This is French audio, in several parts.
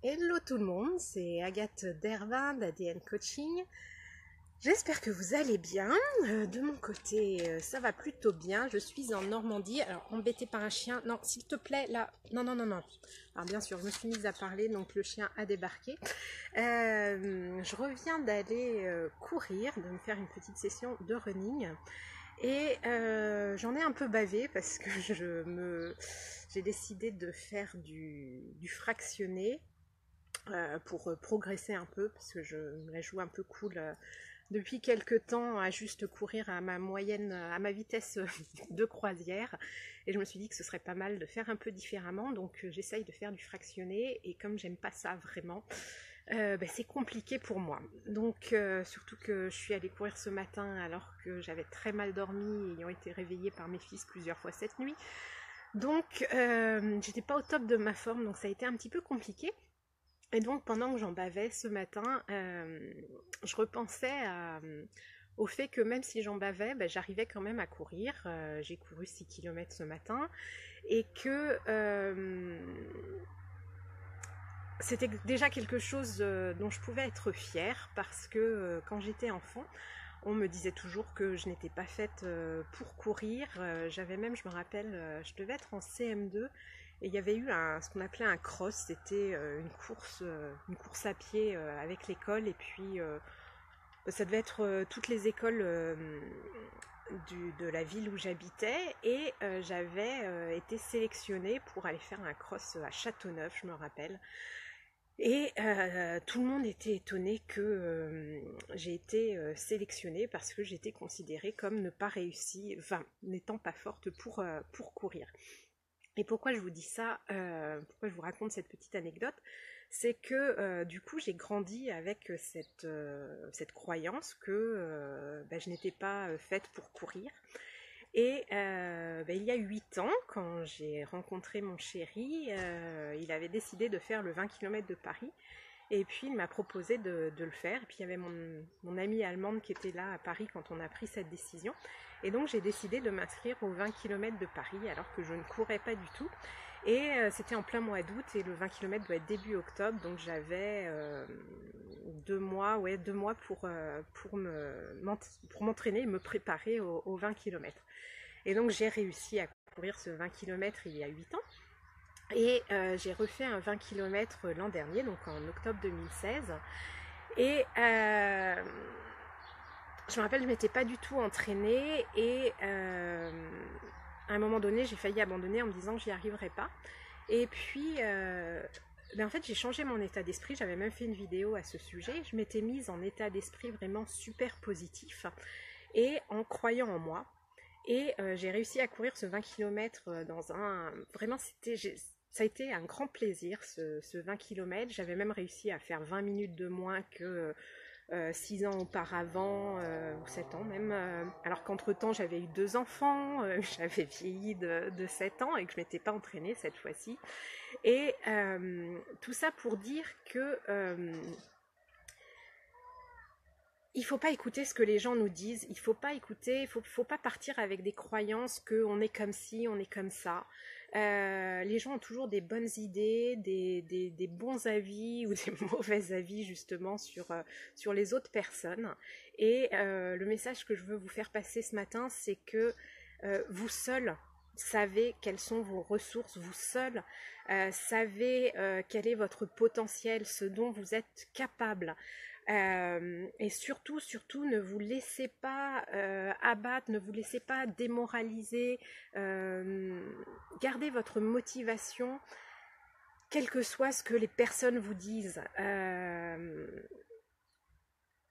Hello tout le monde, c'est Agathe Dervin d'ADN Coaching. J'espère que vous allez bien. De mon côté, ça va plutôt bien. Je suis en Normandie. Alors, embêtée par un chien. Non, s'il te plaît, là. Non, non, non, non. Alors, bien sûr, je me suis mise à parler, donc le chien a débarqué. Je reviens d'aller courir, de me faire une petite session de running. Et j'en ai un peu bavé parce que j'ai décidé de faire du fractionné. Pour progresser un peu parce que je me la joue un peu cool depuis quelques temps à juste courir à ma moyenne, à ma vitesse de croisière, et je me suis dit que ce serait pas mal de faire un peu différemment, donc j'essaye de faire du fractionné, et comme j'aime pas ça vraiment, c'est compliqué pour moi. Donc surtout que je suis allée courir ce matin alors que j'avais très mal dormi, ayant été réveillée par mes fils plusieurs fois cette nuit, donc j'étais pas au top de ma forme, donc ça a été un petit peu compliqué. Et donc pendant que j'en bavais ce matin, je repensais au fait que même si j'en bavais, j'arrivais quand même à courir. J'ai couru 6 km ce matin et que c'était déjà quelque chose dont je pouvais être fière, parce que quand j'étais enfant, on me disait toujours que je n'étais pas faite pour courir. J'avais même, je me rappelle, je devais être en CM2, et il y avait eu ce qu'on appelait un cross. C'était une course à pied avec l'école, et puis ça devait être toutes les écoles de la ville où j'habitais, et j'avais été sélectionnée pour aller faire un cross à Châteauneuf, je me rappelle. Et tout le monde était étonné que j'ai été sélectionnée, parce que j'étais considérée comme ne pas réussir, enfin n'étant pas forte pour courir. Et pourquoi je vous dis ça, pourquoi je vous raconte cette petite anecdote, c'est que du coup j'ai grandi avec cette croyance que je n'étais pas faite pour courir. Et il y a 8 ans, quand j'ai rencontré mon chéri, il avait décidé de faire le 20 km de Paris. Et puis il m'a proposé de le faire. Et puis il y avait mon amie allemande qui était là à Paris quand on a pris cette décision. Et donc j'ai décidé de m'inscrire aux 20 km de Paris, alors que je ne courais pas du tout. Et c'était en plein mois d'août, et le 20 km doit être début octobre. Donc j'avais 2 mois pour m'entraîner et me préparer aux 20 km. Et donc j'ai réussi à courir ce 20 km il y a 8 ans. Et j'ai refait un 20 km l'an dernier, donc en octobre 2016. Et je me rappelle, je ne m'étais pas du tout entraînée, et à un moment donné, j'ai failli abandonner en me disant que j'y arriverais pas. Et puis, en fait, j'ai changé mon état d'esprit. J'avais même fait une vidéo à ce sujet. Je m'étais mise en état d'esprit vraiment super positif, et en croyant en moi. Et j'ai réussi à courir ce 20 km dans un... Vraiment, ça a été un grand plaisir, ce 20 km. J'avais même réussi à faire 20 minutes de moins que 6 ans auparavant, ou 7 ans même. Alors qu'entre-temps, j'avais eu 2 enfants, j'avais vieilli de 7 ans, et que je ne m'étais pas entraînée cette fois-ci. Et tout ça pour dire que... il faut pas écouter ce que les gens nous disent, il faut pas écouter, faut pas partir avec des croyances qu'on est comme ci, on est comme ça. Les gens ont toujours des bonnes idées, des bons avis ou des mauvais avis justement sur les autres personnes. Et le message que je veux vous faire passer ce matin, c'est que vous seuls savez quelles sont vos ressources, vous seuls savez quel est votre potentiel, ce dont vous êtes capable. Et surtout, ne vous laissez pas abattre, ne vous laissez pas démoraliser, gardez votre motivation, quel que soit ce que les personnes vous disent.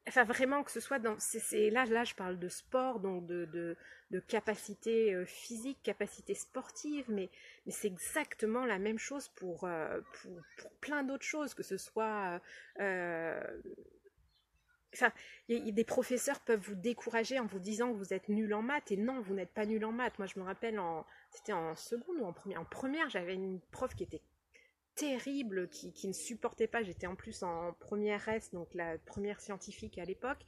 Enfin, vraiment, que ce soit dans... Là, je parle de sport, donc de capacité physique, capacité sportive, mais c'est exactement la même chose pour plein d'autres choses, que ce soit... Enfin, des professeurs peuvent vous décourager en vous disant que vous êtes nul en maths, et non, vous n'êtes pas nul en maths. Moi, je me rappelle, c'était en seconde ou en première. En première, j'avais une prof qui était terrible, qui ne supportait pas. J'étais en plus en première S, donc la première scientifique à l'époque,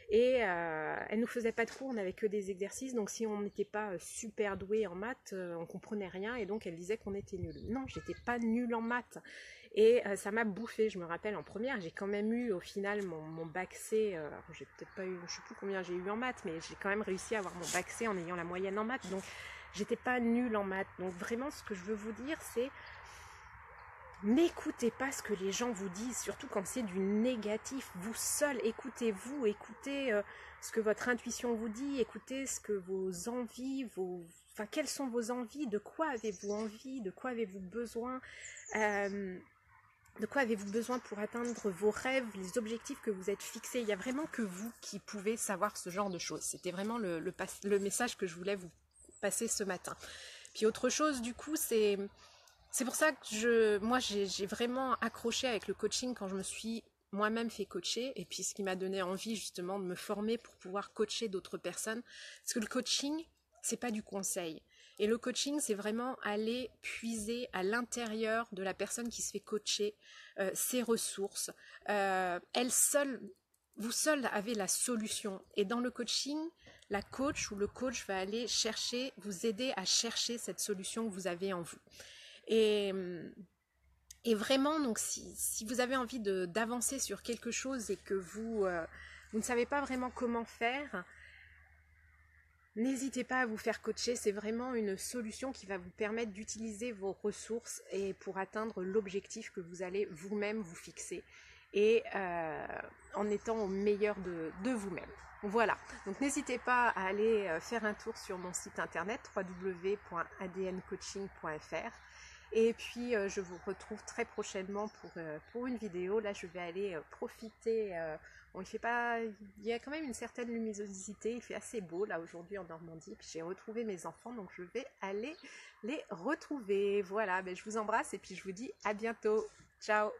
et elle nous faisait pas de cours, on n'avait que des exercices, donc si on n'était pas super doué en maths, on comprenait rien, et donc elle disait qu'on était nul. Non, j'étais pas nulle en maths, Et ça m'a bouffé. Je me rappelle en première, j'ai quand même eu au final mon bac C. J'ai peut-être pas eu, je sais plus combien j'ai eu en maths, mais j'ai quand même réussi à avoir mon bac C en ayant la moyenne en maths. Donc j'étais pas nulle en maths. Donc vraiment, ce que je veux vous dire, c'est n'écoutez pas ce que les gens vous disent, surtout quand c'est du négatif. Vous seul, écoutez-vous, écoutez ce que votre intuition vous dit, écoutez ce que vos envies, enfin, quelles sont vos envies, de quoi avez-vous envie, de quoi avez-vous besoin, de quoi avez-vous besoin pour atteindre vos rêves, les objectifs que vous êtes fixés. Il n'y a vraiment que vous qui pouvez savoir ce genre de choses. C'était vraiment le message que je voulais vous passer ce matin. Puis autre chose, du coup, c'est pour ça que moi, j'ai vraiment accroché avec le coaching quand je me suis moi-même fait coacher. Et puis ce qui m'a donné envie justement de me former pour pouvoir coacher d'autres personnes. Parce que le coaching, c'est pas du conseil. Et le coaching, c'est vraiment aller puiser à l'intérieur de la personne qui se fait coacher ses ressources. Vous seul avez la solution. Et dans le coaching, la coach ou le coach va aller vous aider à chercher cette solution que vous avez en vous. Et vraiment, donc si vous avez envie d'avancer sur quelque chose et que vous ne savez pas vraiment comment faire, n'hésitez pas à vous faire coacher. C'est vraiment une solution qui va vous permettre d'utiliser vos ressources et pour atteindre l'objectif que vous allez vous-même vous fixer et en étant au meilleur de vous-même. Voilà, donc n'hésitez pas à aller faire un tour sur mon site internet www.adncoaching.fr. Et puis je vous retrouve très prochainement pour une vidéo. Là je vais aller profiter. Bon, il y a quand même une certaine luminosité, il fait assez beau là aujourd'hui en Normandie. Puis j'ai retrouvé mes enfants, donc je vais aller les retrouver. Voilà, je vous embrasse et puis je vous dis à bientôt. Ciao.